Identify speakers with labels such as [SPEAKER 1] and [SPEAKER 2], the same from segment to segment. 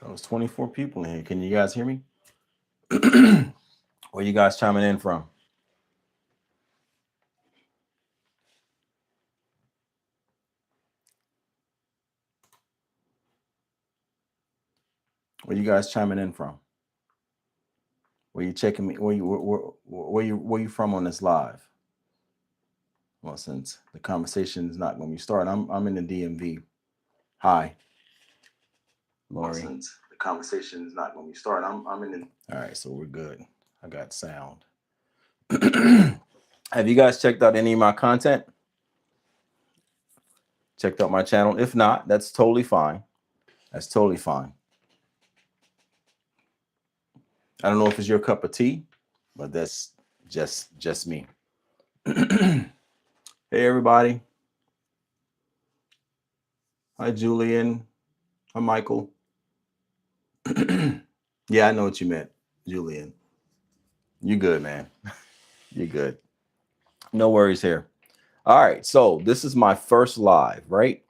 [SPEAKER 1] Oh, it's 24 people in here. Can you guys hear me? Where you guys chiming in from? Where you guys chiming in from? Where you checking me? Where you from on this live? Well, since the conversation is not going to be starting, I'm in the DMV. Hi,
[SPEAKER 2] Well,
[SPEAKER 1] Lori.
[SPEAKER 2] since the conversation is not going to be started, I'm in the.
[SPEAKER 1] All right, so we're good. I got sound. Have you guys checked out any of my content? Checked out my channel? If not, that's totally fine. That's totally fine. I don't know if it's your cup of tea, but that's just me. Hey everybody. Hi Julian. Hi Michael. Yeah, I know what you meant, Julian. You good, man. You good. No worries here. All right, so this is my first live, right?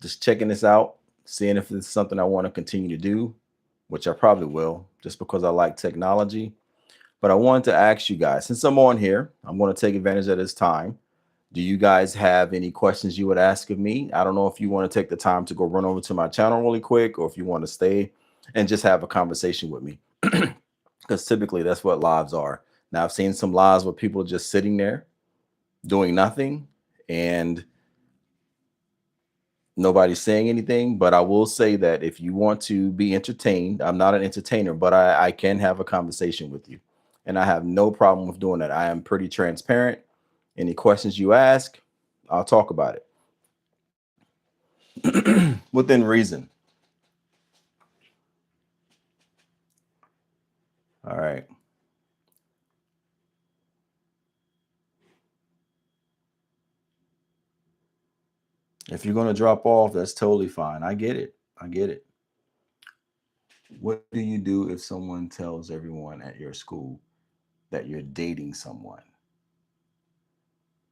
[SPEAKER 1] Just checking this out, seeing if it's something I want to continue to do, which I probably will, just because I like technology. But I wanted to ask you guys, since I'm on here, I'm going to take advantage of this time. Do you guys have any questions you would ask of me? I don't know if you want to take the time to go run over to my channel really quick, or if you want to stay and just have a conversation with me. Because typically that's what lives are. Now, I've seen some lives where people are just sitting there doing nothing and nobody's saying anything. But I will say that if you want to be entertained, I'm not an entertainer, but I can have a conversation with you. And I have no problem with doing that. I am pretty transparent. Any questions you ask, I'll talk about it within reason. All right. If you're going to drop off, that's totally fine. I get it. I get it. What do you do if someone tells everyone at your school that you're dating someone?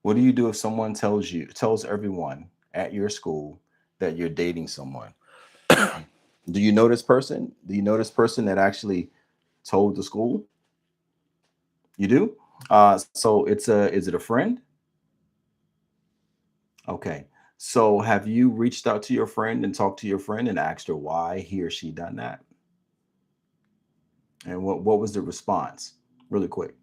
[SPEAKER 1] What do you do if someone tells everyone at your school that you're dating someone? Do you know this person? Do you know this person that actually told the school? You do? So is it a friend? Okay. So have you reached out to your friend and talked to your friend and asked her why he or she done that? And what was the response? Really quick.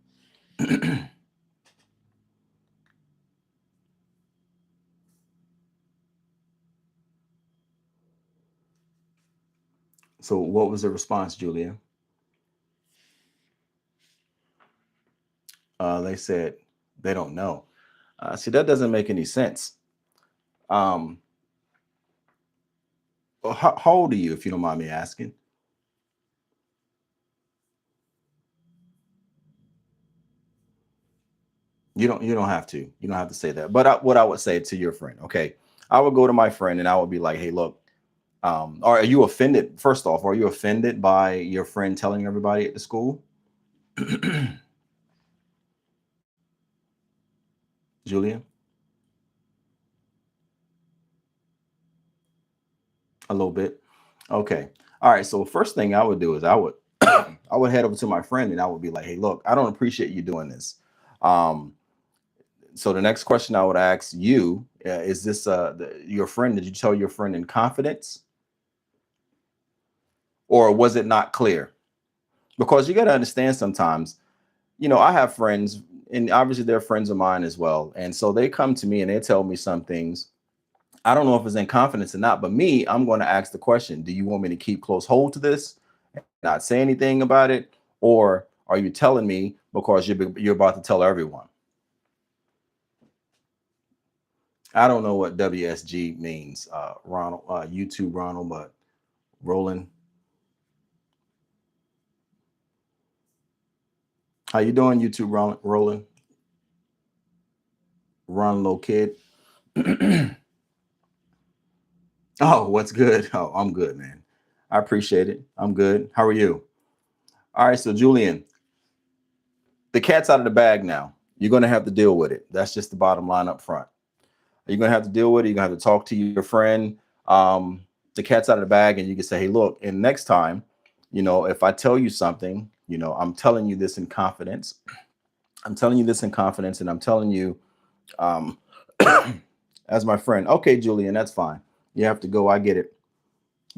[SPEAKER 1] So what was the response, Julia? They said they don't know. See, that doesn't make any sense. Um, well, how old are you, if you don't mind me asking? You don't have to. You don't have to say that. But what I would say to your friend, okay, I would go to my friend and I would be like, hey, look, are you offended? First off, are you offended by your friend telling everybody at the school? Julia, a little bit. Okay. All right. So first thing I would do is I would I would head over to my friend and I would be like, hey, look, I don't appreciate you doing this. Um, so the next question I would ask you is this your friend? Did you tell your friend in confidence, or was it not clear? Because you got to understand sometimes, I have friends, and obviously they're friends of mine as well, and so they come to me and they tell me some things. I don't know if it's in confidence or not, but me, I'm going to ask the question: do you want me to keep close hold to this and not say anything about it, or are you telling me because you're about to tell everyone? I don't know what WSG means, Ronald, YouTube Ronald, but Roland, how you doing, YouTube Roland, Ron Low Kid? Oh, what's good? Oh, I'm good, man. I appreciate it. I'm good. How are you? All right, so Julian, the cat's out of the bag now. You're going to have to deal with it. That's just the bottom line up front. You're going to have to deal with it. You're going to have to talk to your friend. Um, the cat's out of the bag, and you can say, hey, look, and next time, if I tell you something, I'm telling you this in confidence. I'm telling you this in confidence, and I'm telling you, um, as my friend. Okay, Julian, that's fine. You have to go. I get it.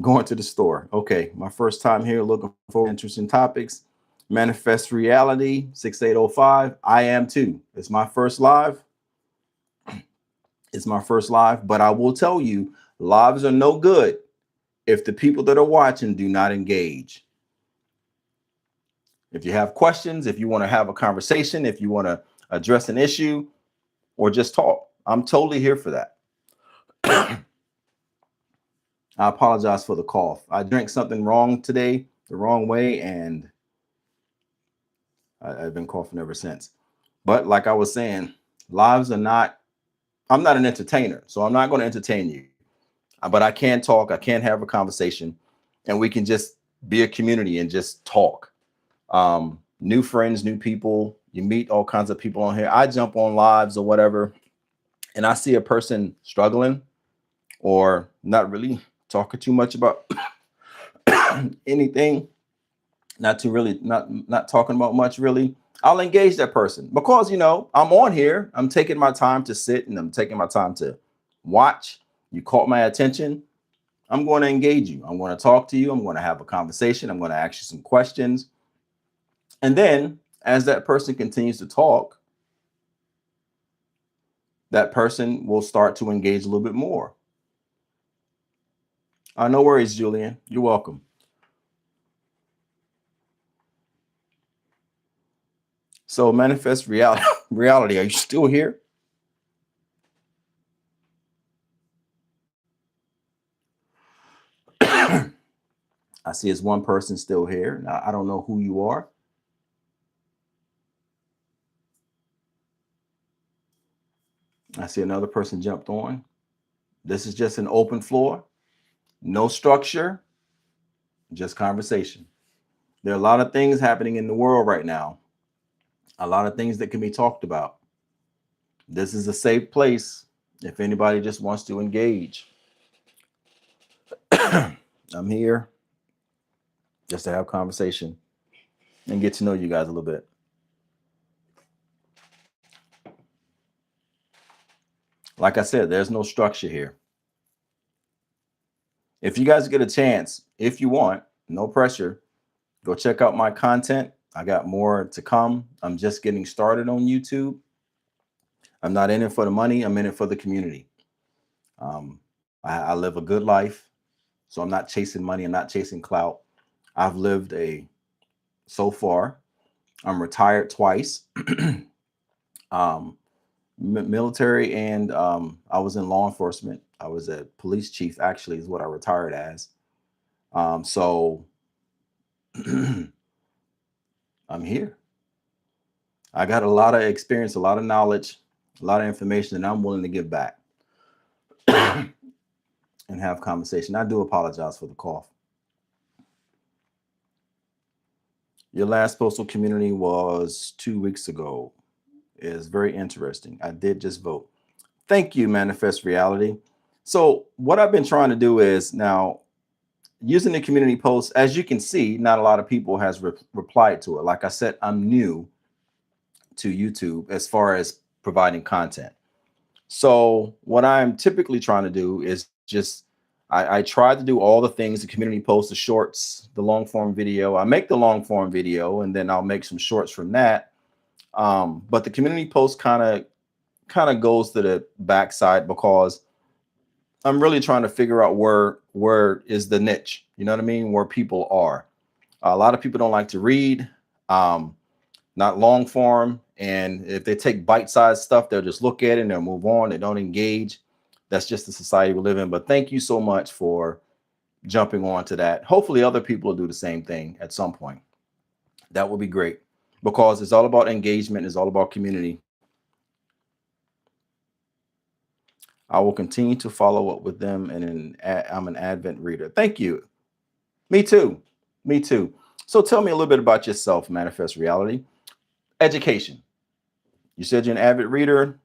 [SPEAKER 1] Going to the store. Okay, my first time here, looking for interesting topics. Manifest Reality 6805. I am too. It's my first live. It's my first live, but I will tell you, lives are no good if the people that are watching do not engage. If you have questions, if you want to have a conversation, if you want to address an issue or just talk, I'm totally here for that. I apologize for the cough. I drank something wrong today, the wrong way, and I've been coughing ever since. But like I was saying, lives are not, I'm not an entertainer, so I'm not going to entertain you. But I can talk, I can have a conversation, and we can just be a community and just talk. New friends, new people, you meet all kinds of people on here. I jump on lives or whatever, and I see a person struggling or not really talking too much about anything, not talking about much really. I'll engage that person because I'm on here, I'm taking my time to sit and I'm taking my time to watch. You caught my attention. I'm going to engage you. I'm going to talk to you. I'm going to have a conversation. I'm going to ask you some questions. And then as that person continues to talk, that person will start to engage a little bit more. No worries, Julian. You're welcome. So Manifest Reality, are you still here? I see it's one person still here. Now, I don't know who you are. I see another person jumped on. This is just an open floor, no structure, just conversation. There are a lot of things happening in the world right now, a lot of things that can be talked about. This is a safe place if anybody just wants to engage. I'm here just to have conversation and get to know you guys a little bit. Like I said, there's no structure here. If you guys get a chance, if you want, no pressure, go check out my content. I got more to come. I'm just getting started on YouTube. I'm not in it for the money. I'm in it for the community. I live a good life, so I'm not chasing money. I'm not chasing clout. I've lived so far. I'm retired twice. Military, and I was in law enforcement. I was a police chief, actually, is what I retired as. So I'm here. I got a lot of experience, a lot of knowledge, a lot of information, and I'm willing to give back and have conversation. I do apologize for the cough. Your last postal community was 2 weeks ago. Is very interesting. I did just vote. Thank you, Manifest Reality. So what I've been trying to do is now using the community post. As you can see, not a lot of people has replied to it. Like I said, I'm new to YouTube as far as providing content. So what I'm typically trying to do is just I try to do all the things, the community post, the shorts, the long form video. I make the long form video and then I'll make some shorts from that. But the community post kind of goes to the backside because I'm really trying to figure out where is the niche, you know what I mean? Where people are. A lot of people don't like to read, not long form. And if they take bite-sized stuff, they'll just look at it and they'll move on. They don't engage. That's just the society we live in. But thank you so much for jumping on to that. Hopefully other people will do the same thing at some point. That will be great because it's all about engagement. It's all about community. I will continue to follow up with them, and I'm an Advent reader. Thank you. Me too. Me too. So tell me a little bit about yourself, Manifest Reality. Education. You said you're an avid reader.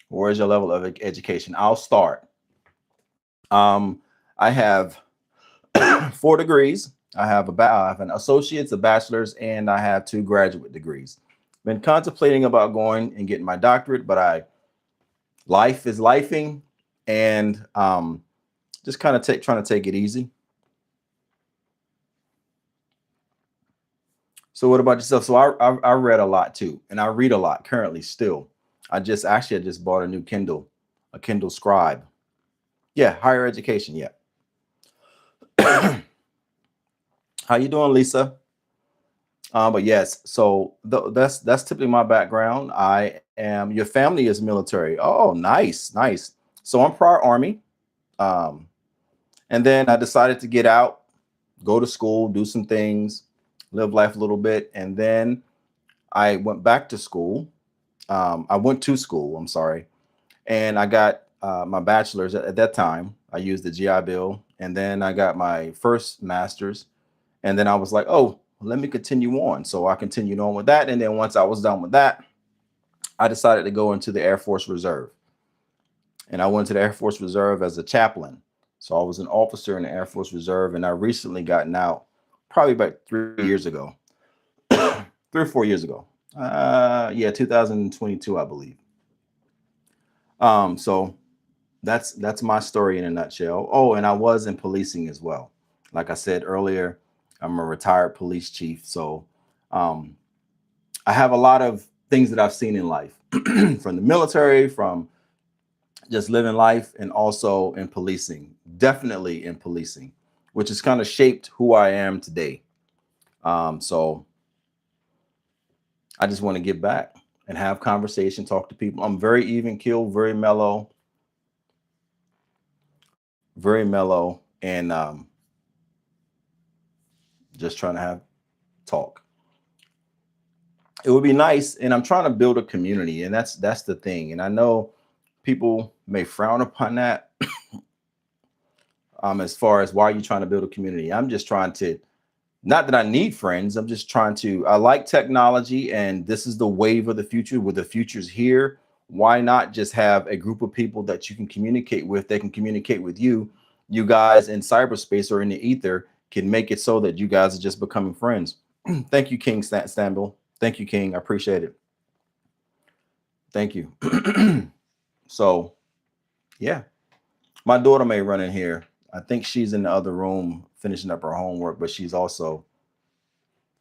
[SPEAKER 1] Where is your level of education? I'll start. I have 4 degrees. I have an associate's, a bachelor's, and I have 2 graduate degrees. Been contemplating about going and getting my doctorate, but life is lifing, and just kind of trying to take it easy. So what about yourself? So I read a lot too, and I read a lot currently still. I just bought a new Kindle, a Kindle Scribe. Yeah, higher education. Yeah. How you doing, Lisa? But yes, so that's typically my background. I am. Your family is military. Oh, nice, nice. So I'm prior Army, um, and then I decided to get out, go to school, do some things, live life a little bit, and then I went back to school. I went to school. I'm sorry, and I got my bachelor's at that time. I used the GI Bill, and then I got my first master's, and then I was like, oh, let me continue on. So I continued on with that, and then once I was done with that, I decided to go into the Air Force Reserve, and I went to the Air Force Reserve as a chaplain. So I was an officer in the Air Force Reserve, and I recently gotten out, probably about 3 years ago, 3 or 4 years ago. Yeah, 2022, I believe. So that's my story in a nutshell. Oh, and I was in policing as well. Like I said earlier, I'm a retired police chief, so um, I have a lot of things that I've seen in life, from the military, from just living life, and also in policing. Definitely in policing, which has kind of shaped who I am today. So I just want to give back and have conversation, talk to people. I'm very even keel, very mellow, and just trying to have talk. It would be nice, and I'm trying to build a community, and that's the thing. And I know people may frown upon that, as far as why are you trying to build a community. I'm just trying to, not that I need friends, I'm just trying to, I like technology, and this is the wave of the future, where the future's here. Why not just have a group of people that you can communicate with, they can communicate with you? You guys in cyberspace or in the ether can make it so that you guys are just becoming friends. Thank you, King Stanbill. Thank you, King. I appreciate it. Thank you. So, yeah, my daughter may run in here. I think she's in the other room finishing up her homework, but she's also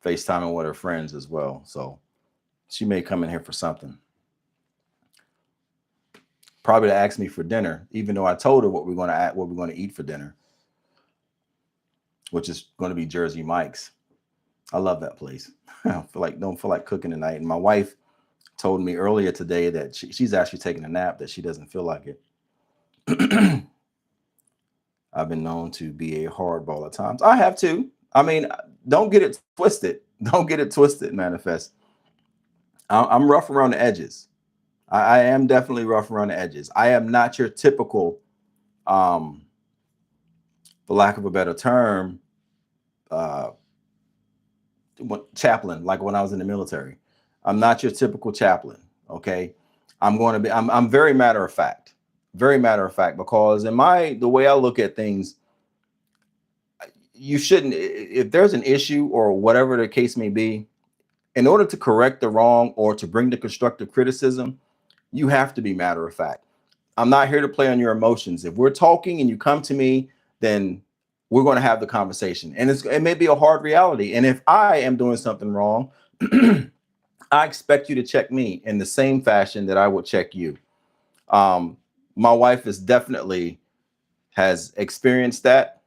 [SPEAKER 1] FaceTiming with her friends as well. So she may come in here for something. Probably to ask me for dinner, even though I told her what we're going to eat for dinner, which is going to be Jersey Mike's. I love that place. I don't feel like cooking tonight. And my wife told me earlier today that she's actually taking a nap, that she doesn't feel like it. I've been known to be a hardball at times. I have too. I mean, don't get it twisted. Don't get it twisted, manifest. I'm rough around the edges. I am definitely rough around the edges. I am not your typical, um, for lack of a better term, uh, chaplain, like when I was in the military. I'm not your typical chaplain. Okay. I'm very matter of fact, very matter of fact, because the way I look at things, you shouldn't, if there's an issue or whatever the case may be, in order to correct the wrong or to bring the constructive criticism, you have to be matter of fact. I'm not here to play on your emotions. If we're talking and you come to me, then we're going to have the conversation. And it may be a hard reality. And if I am doing something wrong, I expect you to check me in the same fashion that I would check you. Um, my wife is definitely has experienced that.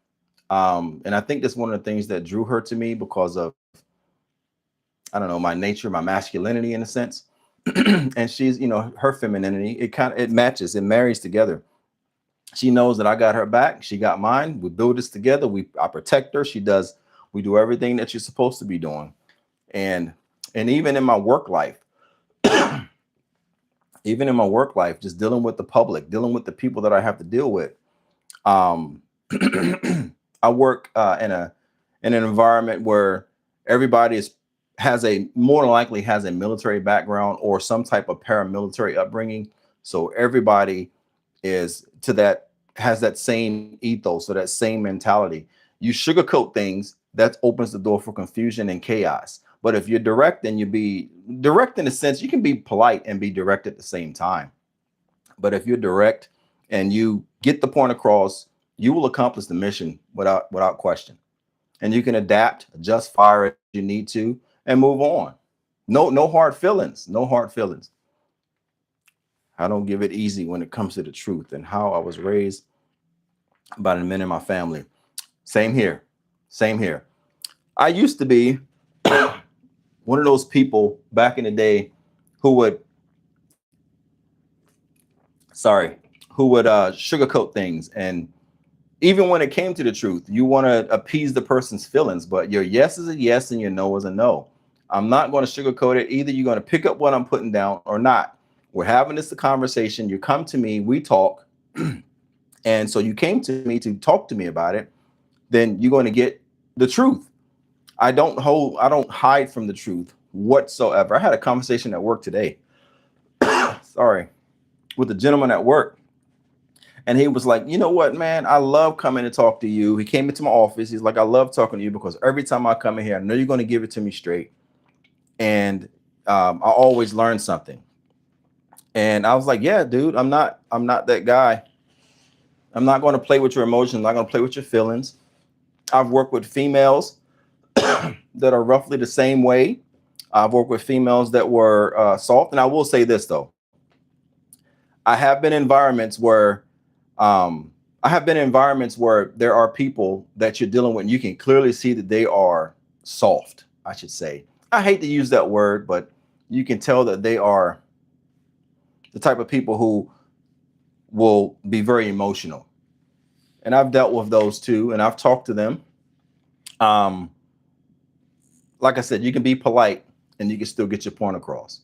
[SPEAKER 1] And I think that's one of the things that drew her to me, because of, I don't know, my nature, my masculinity in a sense. And she's, her femininity, it matches, it marries together. She knows that I got her back. She got mine. We build this together. I protect her. We do everything that you're supposed to be doing. And even in my work life, just dealing with the public, dealing with the people that I have to deal with. Um, I work in an environment where everybody has a more than likely has a military background or some type of paramilitary upbringing. So everybody is to that has that same ethos or that same mentality. You sugarcoat things, that opens the door for confusion and chaos. But if you're direct, then you be direct in a sense, you can be polite and be direct at the same time. But if you're direct and you get the point across, you will accomplish the mission without question. And you can adapt, adjust fire as you need to, and move on. No hard feelings. No hard feelings. I don't give it easy when it comes to the truth and how I was raised by the men in my family. Same here. Same here. I used to be one of those people back in the day who would, sorry, who would sugarcoat things. And even when it came to the truth, you want to appease the person's feelings, but your yes is a yes and your no is a no. I'm not going to sugarcoat it. Either you're going to pick up what I'm putting down or not. We're having this conversation. You come to me, we talk. And so you came to me to talk to me about it. Then you're going to get the truth. I don't hide from the truth whatsoever. I had a conversation at work today. Sorry, with a gentleman at work. And he was like, you know what, man, I love coming to talk to you. He came into my office. He's like, I love talking to you because every time I come in here, I know you're going to give it to me straight. And I always learn something. And I was like, yeah, dude, I'm not that guy. I'm not going to play with your emotions. I'm not going to play with your feelings. I've worked with females that are roughly the same way. I've worked with females that were soft. And I will say this, though. I have been in environments where there are people that you're dealing with and you can clearly see that they are soft, I should say. I hate to use that word, but you can tell that they are the type of people who will be very emotional. And I've dealt with those too, and I've talked to them. Like I said, you can be polite and you can still get your point across.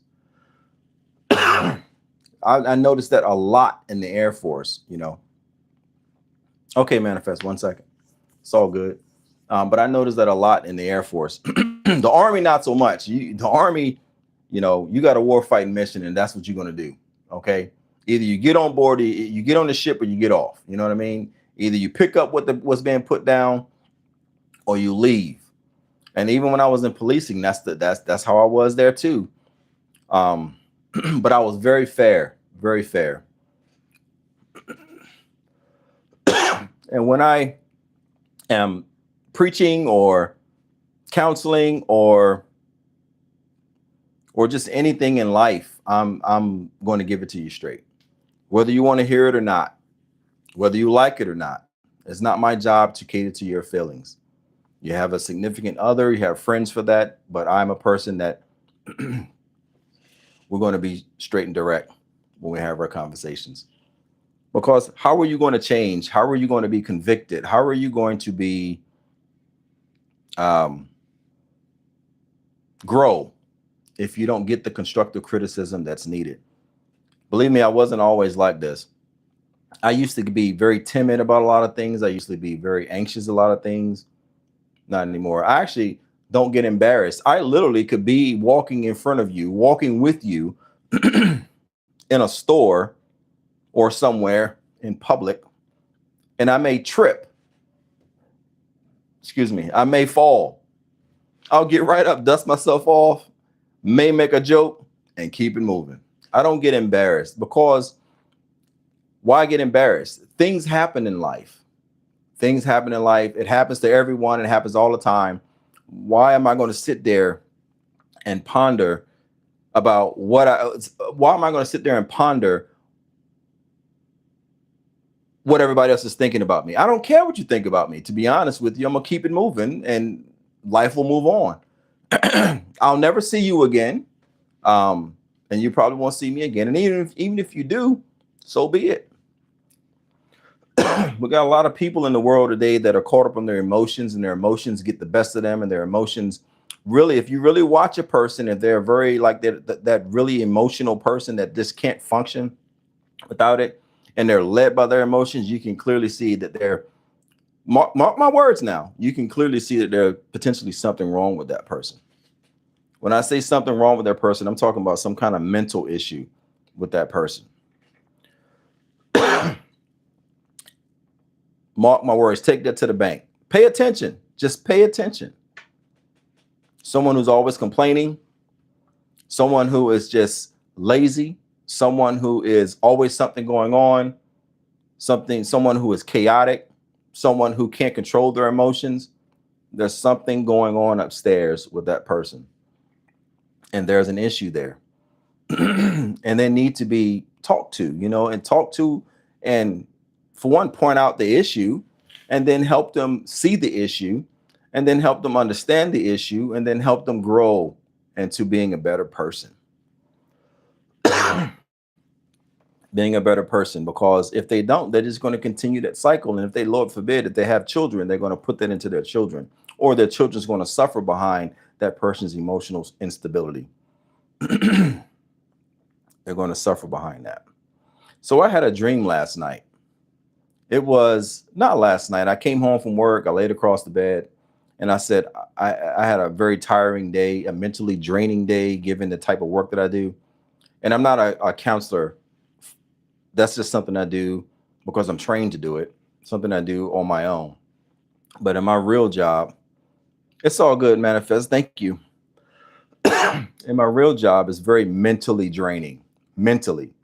[SPEAKER 1] I noticed that a lot in the Air Force, you know. Okay, Manifest, 1 second. It's all good. But I noticed that a lot in the Air Force. The Army, not so much. The Army, you know, you got a warfighting mission and that's what you're going to do. Okay. Either you get on board, you get on the ship or you get off. You know what I mean? Either you pick up what's being put down or you leave. And even when I was in policing, that's how I was there too. But I was very fair, very fair. And when I am preaching or counseling or just anything in life, I'm going to give it to you straight, whether you want to hear it or not, whether you like it or not. It's not my job to cater to your feelings. You have a significant other, you have friends for that, but I'm a person that we're going to be straight and direct when we have our conversations. Because how are you going to change? How are you going to be convicted? How are you going to be grow if you don't get the constructive criticism that's needed? Believe me, I wasn't always like this. I used to be very timid about a lot of things. I used to be very anxious a lot of things. Not anymore. I actually don't get embarrassed. I literally could be walking in front of you, walking with you in a store or somewhere in public, and I may trip. Excuse me. I may fall. I'll get right up, dust myself off, may make a joke, and keep it moving. I don't get embarrassed because why get embarrassed? Things happen in life. Things happen in life. It happens to everyone. It happens all the time. Why am I going to sit there and ponder about why am I going to sit there and ponder what everybody else is thinking about me? I don't care what you think about me. To be honest with you, I'm going to keep it moving and life will move on. I'll never see you again. And you probably won't see me again. And even if you do, so be it. We got a lot of people in the world today that are caught up in their emotions, and their emotions get the best of them, and their emotions really, if you really watch a person, if they're very like that really emotional person that just can't function without it, and they're led by their emotions, you can clearly see that they're, mark my words now, you can clearly see that there's potentially something wrong with that person. When I say something wrong with that person, I'm talking about some kind of mental issue with that person. Mark my words, take that to the bank. Pay attention. Just pay attention. Someone who's always complaining, someone who is just lazy, someone who is always something going on, someone who is chaotic, someone who can't control their emotions. There's something going on upstairs with that person. And there's an issue there. And they need to be talked to, and talk to, and for one, point out the issue, and then help them see the issue, and then help them understand the issue, and then help them grow into being a better person. Being a better person, because if they don't, they're just going to continue that cycle. And if they, Lord forbid, if they have children, they're going to put that into their children, or their children's going to suffer behind that person's emotional instability. They're going to suffer behind that. So I had a dream last night. It was not last night. I came home from work. I laid across the bed, and I said, I had a very tiring day, a mentally draining day, given the type of work that I do. And I'm not a counselor. That's just something I do because I'm trained to do it, something I do on my own. But in my real job, it's all good, Manifest. Thank you. In my real job, it's very mentally draining, mentally.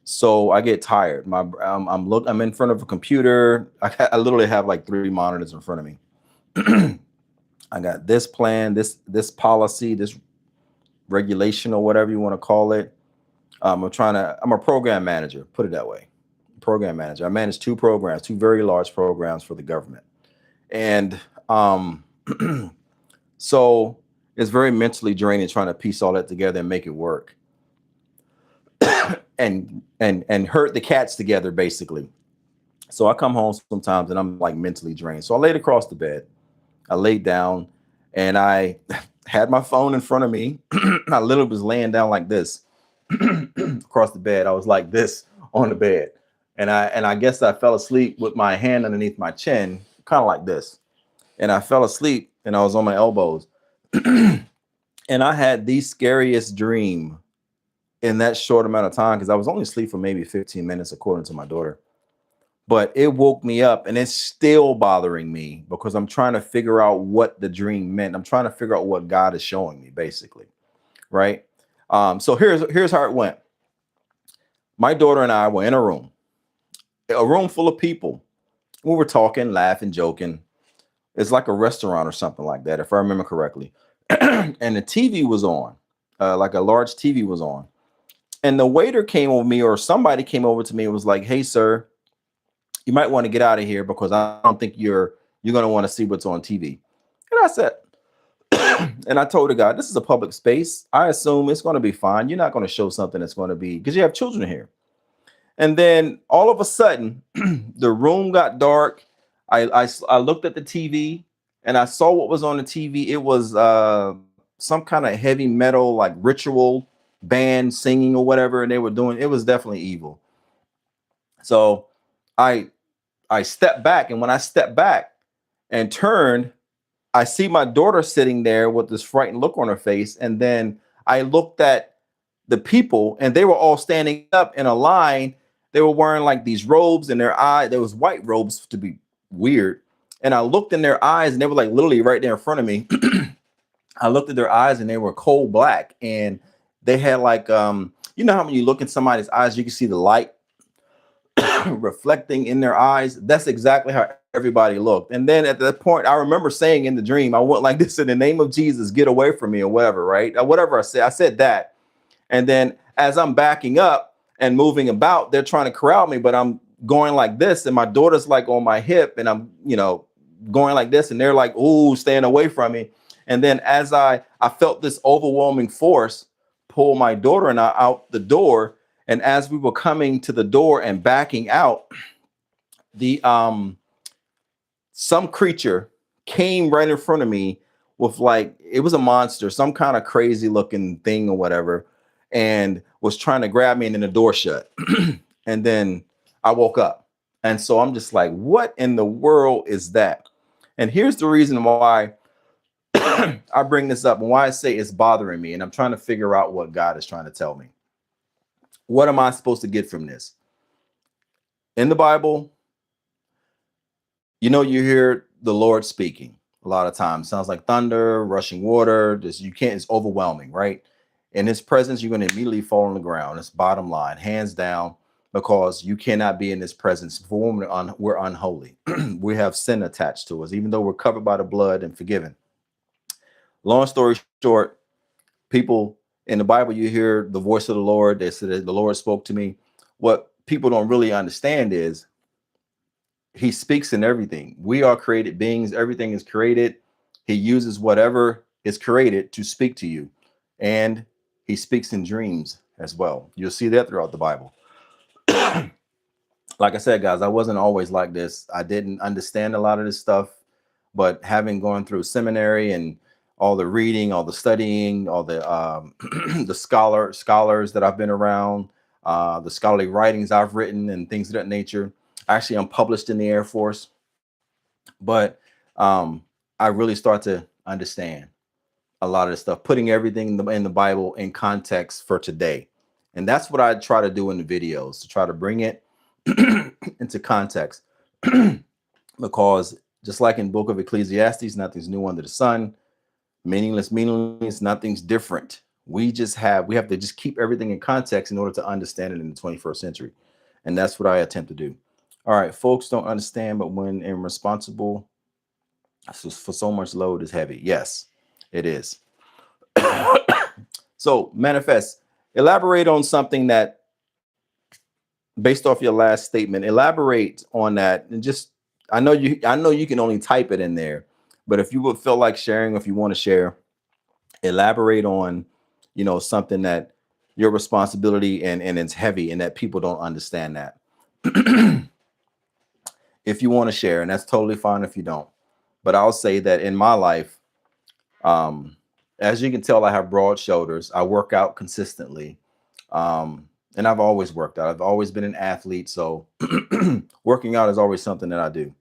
[SPEAKER 1] So I get tired. I'm in front of a computer. I literally have like 3 monitors in front of me. I got this plan, this policy, this regulation, or whatever you want to call it. I'm a program manager, put it that way. Program manager. I manage 2 programs, 2 very large programs for the government. And so it's very mentally draining trying to piece all that together and make it work. and herd the cats together, basically. So I come home sometimes and I'm like mentally drained. So I laid across the bed. I laid down and I had my phone in front of me. I literally was laying down like this across the bed. I was like this on the bed. And I guess I fell asleep with my hand underneath my chin, kind of like this. And I fell asleep and I was on my elbows. And I had the scariest dream in that short amount of time, because I was only asleep for maybe 15 minutes, according to my daughter. But it woke me up, and it's still bothering me because I'm trying to figure out what the dream meant. I'm trying to figure out what God is showing me, basically. Right. So here's how it went. My daughter and I were in a room full of people. We were talking, laughing, joking. It's like a restaurant or something like that, if I remember correctly. And the TV was on, like a large TV was on. And the waiter came over me, or somebody came over to me and was like, "Hey, sir, you might want to get out of here because I don't think you're going to want to see what's on TV." And I said, and I told the guy, "This is a public space. I assume it's going to be fine. You're not going to show something that's going to be, because you have children here." And then all of a sudden, the room got dark. I looked at the TV and I saw what was on the TV. It was some kind of heavy metal, like ritual band singing or whatever. And they were doing, it was definitely evil. So I stepped back. And when I stepped back and turned, I see my daughter sitting there with this frightened look on her face. And then I looked at the people and they were all standing up in a line. They were wearing like these robes in their eye. There was white robes, to be weird. And I looked in their eyes and they were like literally right there in front of me. I looked at their eyes and they were coal black. And they had like, you know how when you look in somebody's eyes, you can see the light reflecting in their eyes. That's exactly how everybody looked. And then at that point, I remember saying in the dream, I went like this: "In the name of Jesus, get away from me," or whatever, right? Whatever I said that. And then as I'm backing up and moving about, they're trying to corral me, but I'm going like this. And my daughter's like on my hip and I'm, going like this. And they're like, "Ooh, staying away from me." And then as I felt this overwhelming force pull my daughter and I out the door. And as we were coming to the door and backing out, the some creature came right in front of me with, like, it was a monster, some kind of crazy looking thing or whatever, and was trying to grab me, and then the door shut. And then I woke up. And so I'm just like, what in the world is that? And here's the reason why I bring this up and why I say it's bothering me. And I'm trying to figure out what God is trying to tell me. What am I supposed to get from this? In the Bible, you hear the Lord speaking. A lot of times sounds like thunder, rushing water. This you can't. It's overwhelming, right? In His presence, you're going to immediately fall on the ground. It's bottom line, hands down, because you cannot be in His presence. For we're unholy. We have sin attached to us, even though we're covered by the blood and forgiven. Long story short, people in the Bible, you hear the voice of the Lord. They said that the Lord spoke to me. What people don't really understand is He speaks in everything. We are created beings. Everything is created. He uses whatever is created to speak to you. And He speaks in dreams as well. You'll see that throughout the Bible. Like I said, guys, I wasn't always like this. I didn't understand a lot of this stuff, but having gone through seminary and all the reading, all the studying, all the the scholars that I've been around, the scholarly writings I've written, and things of that nature. Actually, I'm published in the Air Force, but I really start to understand a lot of this stuff, putting everything in the Bible in context for today. And that's what I try to do in the videos, to try to bring it into context. Because just like in book of Ecclesiastes, nothing's new under the sun, meaningless, nothing's different. We have to just keep everything in context in order to understand it in the 21st century. And that's what I attempt to do. All right, folks don't understand, but when irresponsible, for so much load is heavy. Yes, it is. So manifest, elaborate on something that, based off your last statement, elaborate on that. And just, I know you can only type it in there, but if you would feel like sharing, if you want to share, elaborate on, something that your responsibility, and it's heavy, and that people don't understand that. If you want to share, and that's totally fine if you don't. But I'll say that in my life, um, as you can tell, I have broad shoulders. I work out consistently. And I've always worked out. I've always been an athlete. So working out is always something that I do.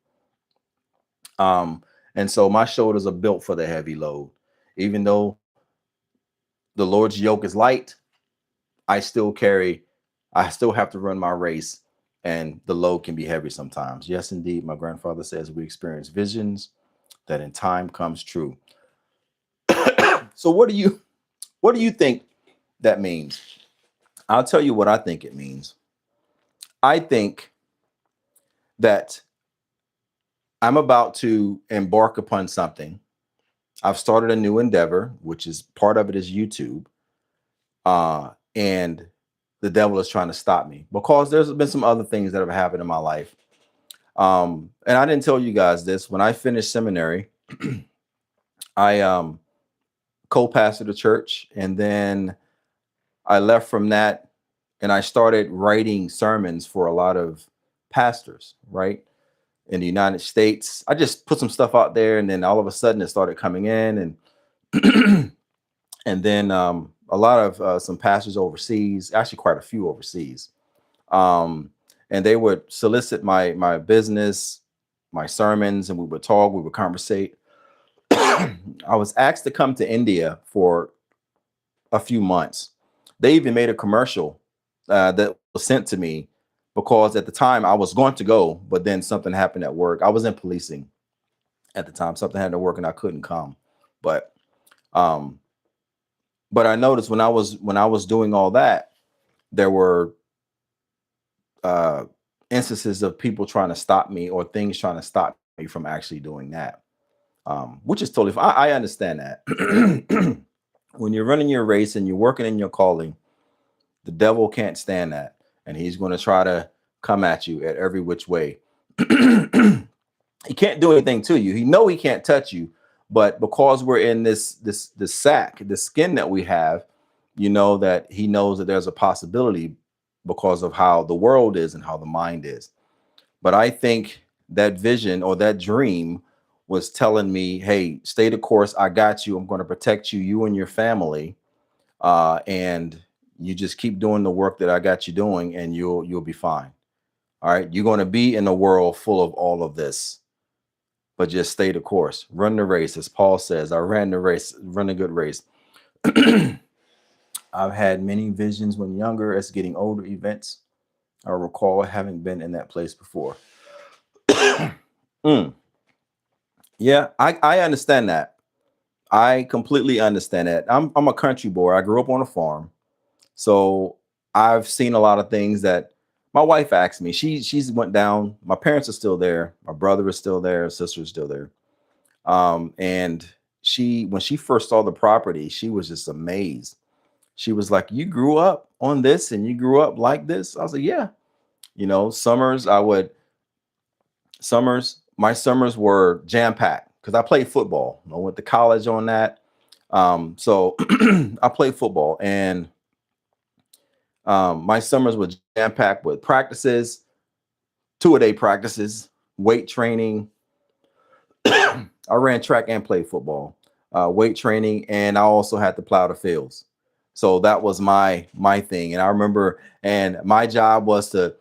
[SPEAKER 1] And so my shoulders are built for the heavy load. Even though the Lord's yoke is light, I still carry, I still have to run my race, and the load can be heavy sometimes. Yes, indeed. My grandfather says we experience visions that in time comes true. So what do you think that means? I'll tell you what I think it means. I think that I'm about to embark upon something. I've started a new endeavor, which is part of it is YouTube. And the devil is trying to stop me because there's been some other things that have happened in my life. And I didn't tell you guys this. When I finished seminary, I co-pastored a church, and then I left from that and I started writing sermons for a lot of pastors, right? In the United States. I just put some stuff out there, and then all of a sudden it started coming in, and and then a lot of some pastors overseas, actually quite a few overseas, um, and they would solicit my business, my sermons, and we would talk, we would conversate. I was asked to come to India for a few months. They even made a commercial that was sent to me because at the time I was going to go, but then something happened at work. I was in policing at the time. Something had to work and I couldn't come. But um, but I noticed when I was doing all that, there were uh, instances of people trying to stop me, or things trying to stop me from actually doing that, which is totally fine. I understand that. When you're running your race and you're working in your calling, the devil can't stand that, and he's going to try to come at you at every which way. He can't do anything to you. He can't touch you, but because we're in this sack, the skin that we have, that he knows that there's a possibility because of how the world is and how the mind is. But I think that vision or that dream was telling me, hey, stay the course. I got you. I'm going to protect you, you and your family. And you just keep doing the work that I got you doing, and you'll be fine. All right. You're going to be in a world full of all of this, but just stay the course. Run the race. As Paul says, I ran the race, run a good race. I've had many visions when younger as getting older events. I recall having been in that place before. Mm. Yeah, I understand that. I completely understand that. I'm a country boy. I grew up on a farm. So I've seen a lot of things that my wife asked me. She's went down. My parents are still there. My brother is still there. Sister's still there. And she, when she first saw the property, she was just amazed. She was like, "You grew up on this, and you grew up like this." I was like, "Yeah." Summers I would my summers were jam packed because I played football. I went to college on that. So I played football, and my summers were jam packed with practices, 2-a-day practices, weight training. I ran track and played football, weight training, and I also had to plow the fields. So that was my thing. And I remember, and my job was to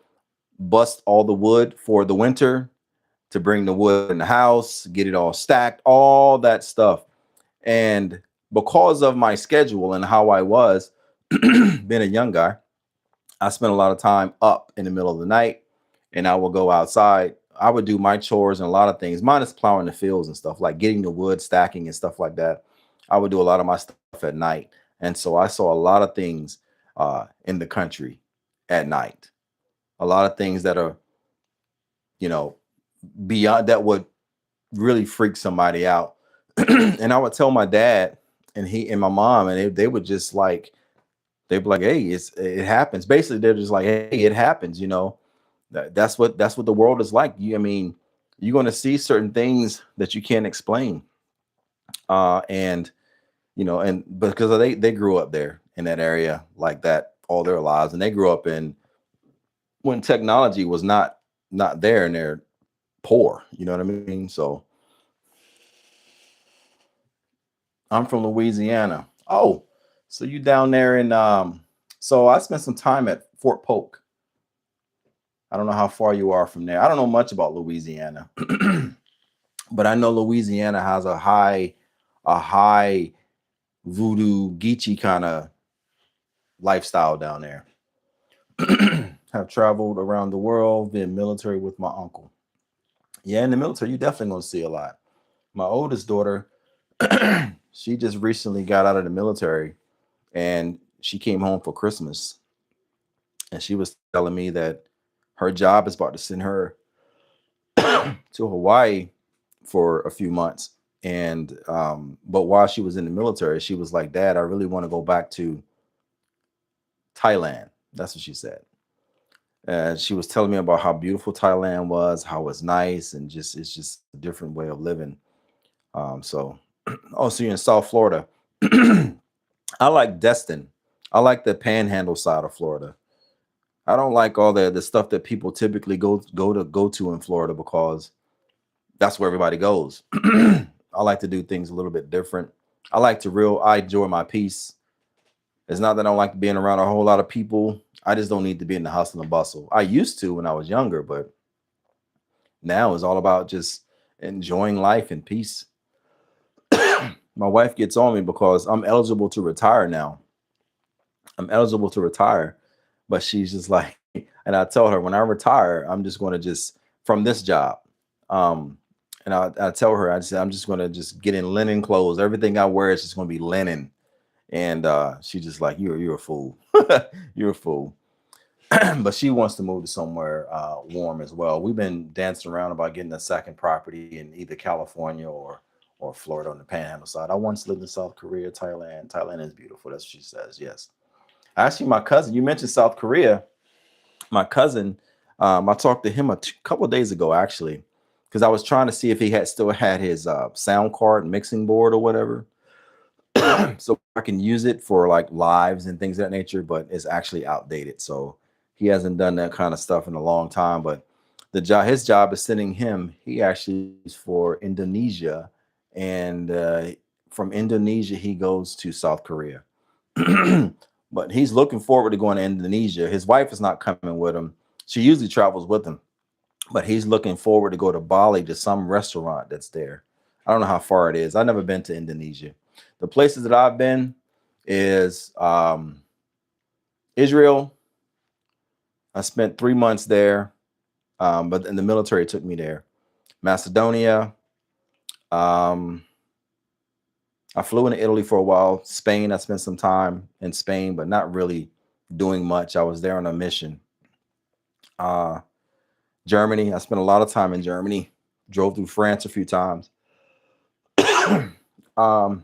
[SPEAKER 1] bust all the wood for the winter, to bring the wood in the house, get it all stacked, all that stuff. And because of my schedule and how I was, being a young guy, I spent a lot of time up in the middle of the night, and I will go outside. I would do my chores and a lot of things, minus plowing the fields and stuff, like getting the wood, stacking and stuff like that. I would do a lot of my stuff at night. And so I saw a lot of things in the country at night, a lot of things that are, you know, beyond that would really freak somebody out. And I would tell my dad and he and my mom, and they would just like, they'd be like, "Hey, it happens." Basically, they're just like, "Hey, it happens." That's what the world is like. I mean, you're going to see certain things that you can't explain, and and because they grew up there in that area like that all their lives, and they grew up in when technology was not there, and they're poor. You know what I mean? So I'm from Louisiana. Oh, so you down there in so I spent some time at Fort Polk. I don't know how far you are from there. I don't know much about Louisiana. But I know Louisiana has a high voodoo Geechee kind of lifestyle down there. Have traveled around the world, been military with my uncle. Yeah, in the military, you definitely gonna see a lot. My oldest daughter, she just recently got out of the military, and she came home for Christmas, and she was telling me that her job is about to send her to Hawaii for a few months. And but while she was in the military, she was like, "Dad, I really want to go back to Thailand." That's what she said. She was telling me about how beautiful Thailand was, how it's nice, and just it's just a different way of living. So, oh, so you're in South Florida. I like Destin. I like the Panhandle side of Florida. I don't like all the stuff that people typically go to in Florida because that's where everybody goes. I like to do things a little bit different. I enjoy my peace. It's not that I don't like being around a whole lot of people. I just don't need to be in the hustle and bustle. I used to when I was younger, but now it's all about just enjoying life and peace. My wife gets on me because I'm eligible to retire now. I'm eligible to retire, but she's just like, and I tell her when I retire, I'm just going to just from this job. Um, and I tell her, I said, I'm just going to just get in linen clothes. Everything I wear is just going to be linen. And she's just like, you're a fool. You're a fool. But she wants to move to somewhere warm as well. We've been dancing around about getting a second property in either California or Florida on the Panhandle side. I once lived in South Korea, Thailand. Thailand is beautiful. That's what she says. Yes. Actually, my cousin. You mentioned South Korea. My cousin. I talked to him a couple of days ago, actually, because I was trying to see if he had still had his sound card mixing board or whatever, so I can use it for like lives and things of that nature, but it's actually outdated. So he hasn't done that kind of stuff in a long time. But his job is sending him. He actually is for Indonesia, and from Indonesia he goes to South Korea. But he's looking forward to going to Indonesia. His wife is not coming with him. She usually travels with him, but he's looking forward to go to Bali to some restaurant that's there. I don't know how far it is. I've never been to Indonesia. The places that I've been is Israel. I spent 3 months there, but in the military took me there. Macedonia, Um, I flew into Italy for a while. Spain, I spent some time in Spain, but not really doing much. I was there on a mission. Uh, Germany, I spent a lot of time in Germany. Drove through France a few times. um,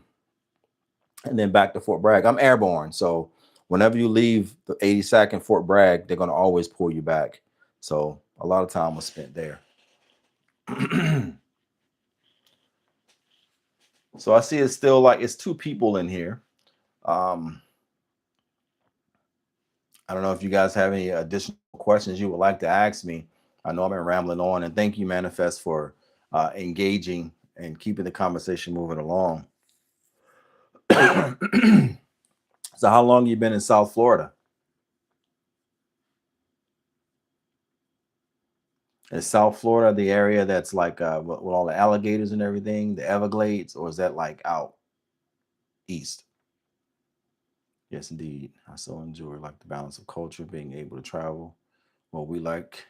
[SPEAKER 1] and then back to Fort Bragg. I'm airborne, so whenever you leave the 82nd Fort Bragg, they're gonna always pull you back. So a lot of time was spent there. So I see it's still like it's two people in here. Um, I don't know if you guys have any additional questions you would like to ask me. I know I've been rambling on, and thank you, Manifest, for engaging and keeping the conversation moving along. So, how long you been in South Florida? Is South Florida the area that's like with all the alligators and everything, the Everglades, or is that like out east? Yes, indeed. I so enjoy like the balance of culture, being able to travel what we like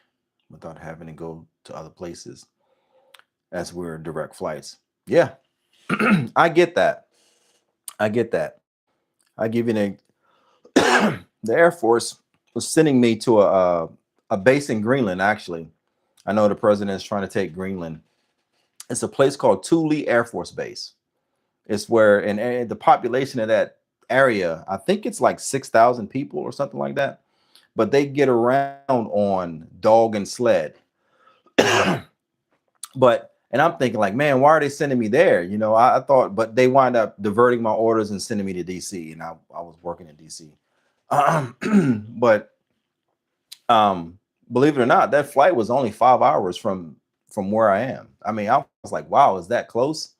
[SPEAKER 1] without having to go to other places as we're direct flights. Yeah, I get that. I get that. I give you an the Air Force was sending me to a base in Greenland. Actually, I know the president is trying to take Greenland. It's a place called Thule Air Force Base. It's where and the population of that area, I think it's like 6,000 people or something like that. But they get around on dog and sled. But and I'm thinking like, man, why are they sending me there? You know, I thought, but they wind up diverting my orders and sending me to DC, and I was working in DC. But believe it or not, that flight was only 5 hours from where I am. I mean, I was like, wow, is that close?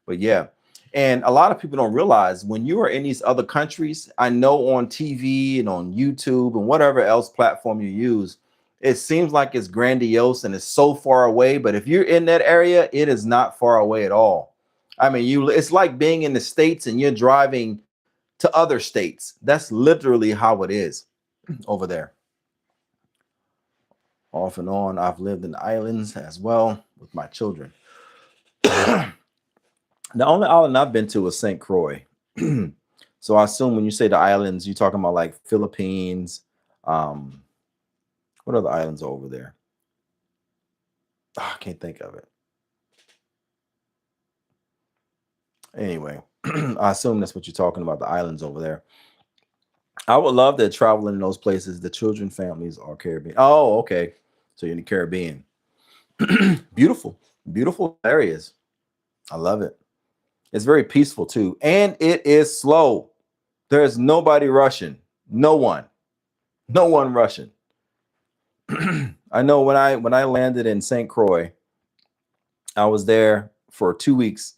[SPEAKER 1] But yeah. And a lot of people don't realize when you are in these other countries, I know on TV and on YouTube and whatever else platform you use, it seems like it's grandiose and it's so far away. But if you're in that area, it is not far away at all. I mean, it's like being in the States and you're driving to other states. That's literally how it is over there. Off and on, I've lived in the islands as well with my children. The only island I've been to is St. Croix. So I assume when you say the islands, you're talking about like Philippines. Um, what other islands are over there? I can't think of it. Anyway, I assume that's what you're talking about, the islands over there. I would love to travel in those places. The children families are Caribbean. Oh, okay. So you're in the Caribbean. Beautiful, beautiful areas. I love it. It's very peaceful too. And it is slow. There's nobody rushing. No one. No one rushing. I know when I landed in St. Croix, I was there for 2 weeks.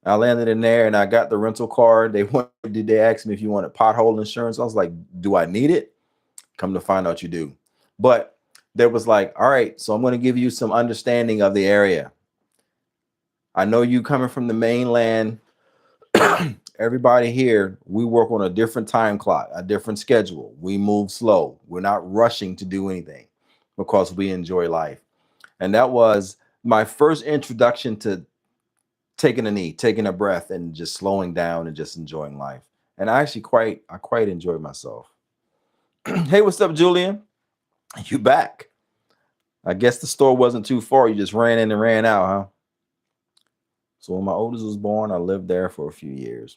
[SPEAKER 1] I landed in there and I got the rental car. They asked me if you wanted pothole insurance. I was like, do I need it? Come to find out you do. But there was like, all right, so I'm going to give you some understanding of the area. I know you coming from the mainland. Everybody here, we work on a different time clock, a different schedule. We move slow. We're not rushing to do anything because we enjoy life. And that was my first introduction to taking a knee, taking a breath, and just slowing down and just enjoying life. And I quite enjoyed myself. Hey, what's up, Julian? You back? I guess the store wasn't too far. You just ran in and ran out, huh? So when my oldest was born, I lived there for a few years.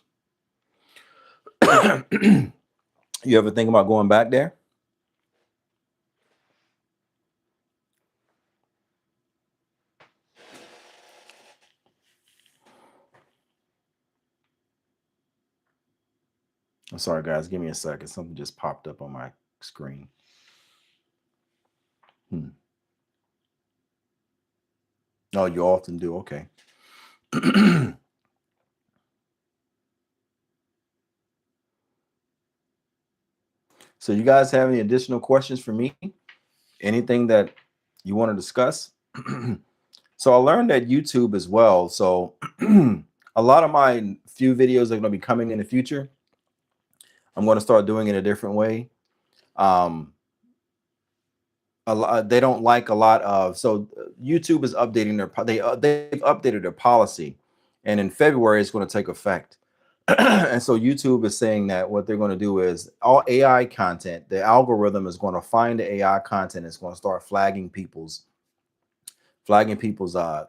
[SPEAKER 1] You ever think about going back there? I'm sorry, guys. Give me a second. Something just popped up on my screen. Hmm. Oh, you often do. Okay. So, you guys have any additional questions for me? Anything that you want to discuss? So, I learned at YouTube as well. So, a lot of my few videos are going to be coming in the future. I'm going to start doing it a different way. Um, a lot, they don't like a lot of, so YouTube is updating they've updated their policy, and in February it's going to take effect. And so YouTube is saying that what they're going to do is all AI content, the algorithm is going to find the AI content, it's going to start flagging people's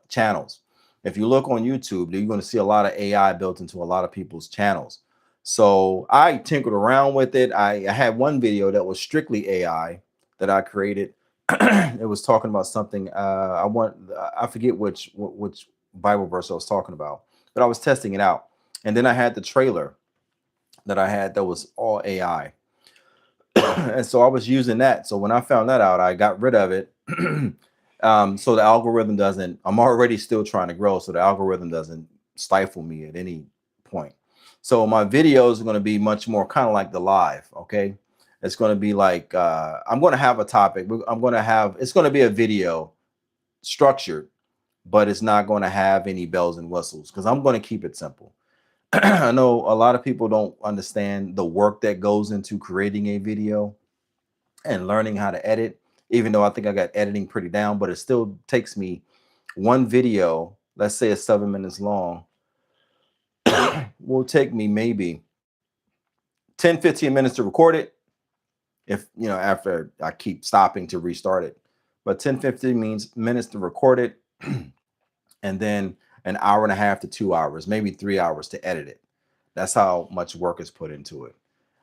[SPEAKER 1] channels. If you look on YouTube, you're going to see a lot of AI built into a lot of people's channels. So I tinkered around with it. I had one video that was strictly AI that I created. It was talking about something. I forget which Bible verse I was talking about, but I was testing it out. And then I had the trailer that I had that was all AI. And so I was using that. So when I found that out, I got rid of it. So the algorithm doesn't, I'm already still trying to grow. So the algorithm doesn't stifle me at any point. So my videos are going to be much more kind of like the live. Okay. It's going to be like, I'm going to have a topic. It's going to be a video structured, but it's not going to have any bells and whistles because I'm going to keep it simple. I know a lot of people don't understand the work that goes into creating a video and learning how to edit, even though I think I got editing pretty down, but it still takes me one video, let's say it's 7 minutes long, will take me maybe 10, 15 minutes to record it. If, after I keep stopping to restart it, but 10, 15 means minutes to record it. And then an hour and a half to 2 hours, maybe 3 hours to edit it. That's how much work is put into it.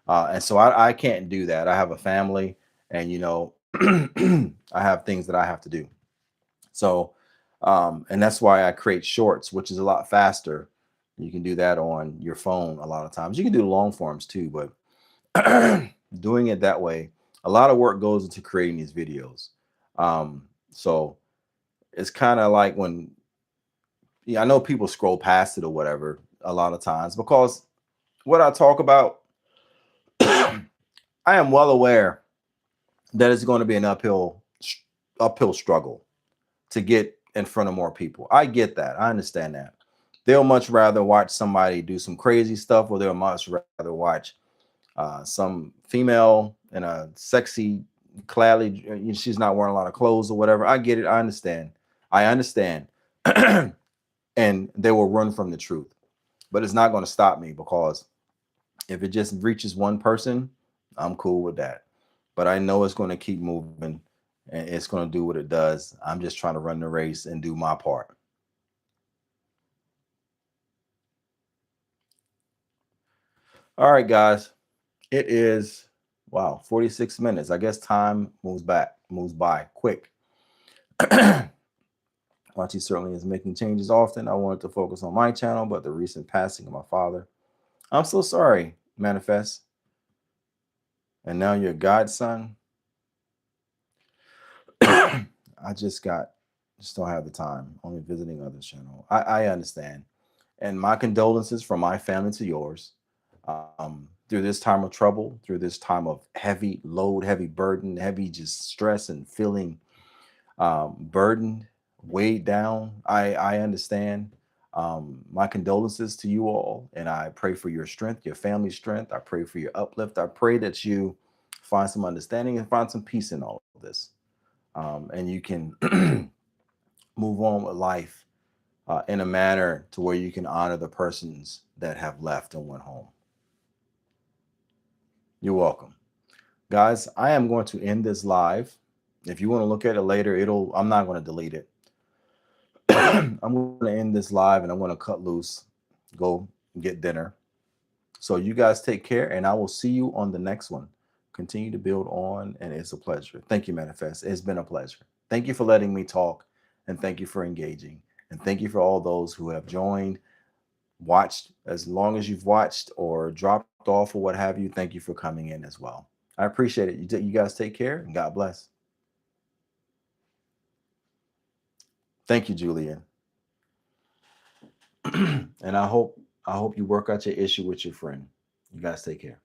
[SPEAKER 1] And so I can't do that. I have a family, and I have things that I have to do. So, and that's why I create shorts, which is a lot faster. You can do that on your phone a lot of times. You can do long forms too, but doing it that way, a lot of work goes into creating these videos. So it's kind of like when, yeah, I know people scroll past it or whatever a lot of times because what I talk about, I am well aware that it's going to be an uphill struggle to get in front of more people. I get that. I understand that. They'll much rather watch somebody do some crazy stuff, or they'll much rather watch some female in a sexy, cladly, she's not wearing a lot of clothes or whatever. I get it. I understand. I understand. And they will run from the truth. But it's not going to stop me because if it just reaches one person, I'm cool with that. But I know it's going to keep moving and it's going to do what it does. I'm just trying to run the race and do my part. All right, guys. It is, wow, 46 minutes. I guess time moves by quick. While he certainly is making changes often, I wanted to focus on my channel, but the recent passing of my father. I'm so sorry, Manifest. And now your godson. I just don't have the time. Only visiting others' channel. I understand. And my condolences from my family to yours. Through this time of trouble, through this time of heavy load, heavy burden, heavy just stress and feeling burdened, weighed down. I understand. My condolences to you all, and I pray for your strength, your family's strength. I pray for your uplift. I pray that you find some understanding and find some peace in all of this, and you can move on with life in a manner to where you can honor the persons that have left and went home. You're welcome. Guys, I am going to end this live. If you want to look at it later, I'm not going to delete it. I'm going to end this live and I'm going to cut loose, go get dinner. So you guys take care and I will see you on the next one. Continue to build on, and it's a pleasure. Thank you, Manifest. It's been a pleasure. Thank you for letting me talk, and thank you for engaging. And thank you for all those who have joined, watched, as long as you've watched or dropped off or what have you. Thank you for coming in as well. I appreciate it. You guys take care and God bless. Thank you, Julian. And I hope you work out your issue with your friend. You guys take care.